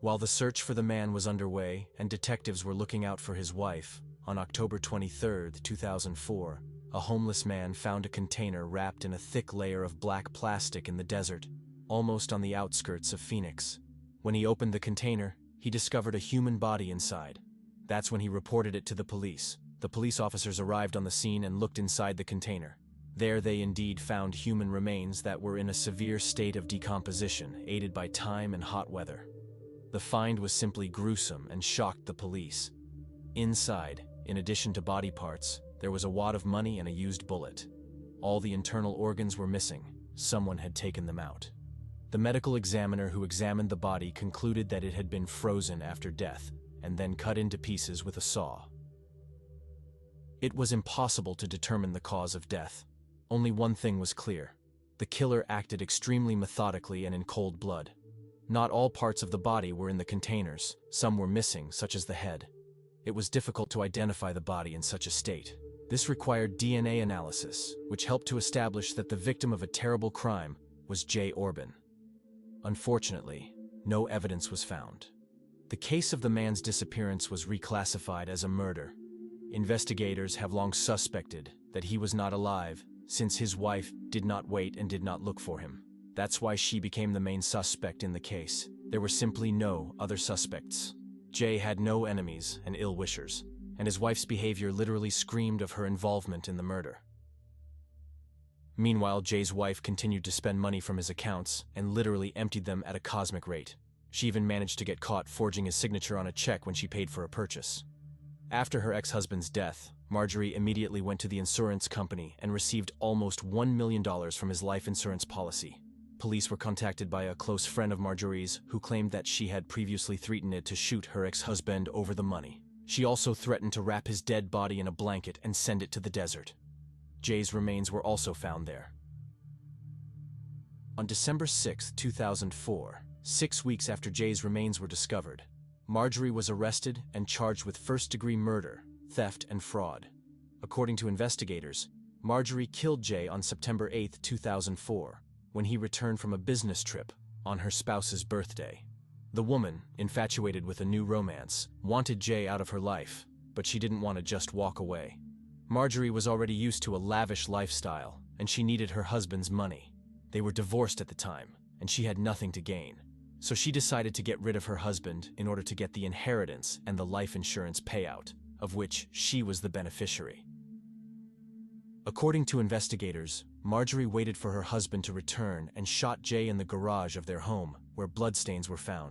While the search for the man was underway and detectives were looking out for his wife, on October 23, 2004, a homeless man found a container wrapped in a thick layer of black plastic in the desert, almost on the outskirts of Phoenix. When he opened the container, he discovered a human body inside. That's when he reported it to the police. The police officers arrived on the scene and looked inside the container. There they indeed found human remains that were in a severe state of decomposition, aided by time and hot weather. The find was simply gruesome and shocked the police. Inside, in addition to body parts, there was a wad of money and a used bullet. All the internal organs were missing. Someone had taken them out. The medical examiner who examined the body concluded that it had been frozen after death and then cut into pieces with a saw. It was impossible to determine the cause of death. Only one thing was clear. The killer acted extremely methodically and in cold blood. Not all parts of the body were in the containers. Some were missing, such as the head. It was difficult to identify the body in such a state. This required DNA analysis, which helped to establish that the victim of a terrible crime was J. Orban. Unfortunately, no evidence was found. The case of the man's disappearance was reclassified as a murder. Investigators have long suspected that he was not alive, since his wife did not wait and did not look for him. That's why she became the main suspect in the case. There were simply no other suspects. Jay had no enemies and ill-wishers, and his wife's behavior literally screamed of her involvement in the murder. Meanwhile, Jay's wife continued to spend money from his accounts and literally emptied them at a cosmic rate. She even managed to get caught forging his signature on a check when she paid for a purchase. After her ex-husband's death, Marjorie immediately went to the insurance company and received almost $1 million from his life insurance policy. Police were contacted by a close friend of Marjorie's who claimed that she had previously threatened to shoot her ex-husband over the money. She also threatened to wrap his dead body in a blanket and send it to the desert. Jay's remains were also found there. On December 6, 2004, 6 weeks after Jay's remains were discovered, Marjorie was arrested and charged with first-degree murder, theft, and fraud. According to investigators, Marjorie killed Jay on September 8, 2004, when he returned from a business trip on her spouse's birthday. The woman, infatuated with a new romance, wanted Jay out of her life, but she didn't want to just walk away. Marjorie was already used to a lavish lifestyle, and she needed her husband's money. They were divorced at the time, and she had nothing to gain. So she decided to get rid of her husband in order to get the inheritance and the life insurance payout, of which she was the beneficiary. According to investigators, Marjorie waited for her husband to return and shot Jay in the garage of their home, where bloodstains were found.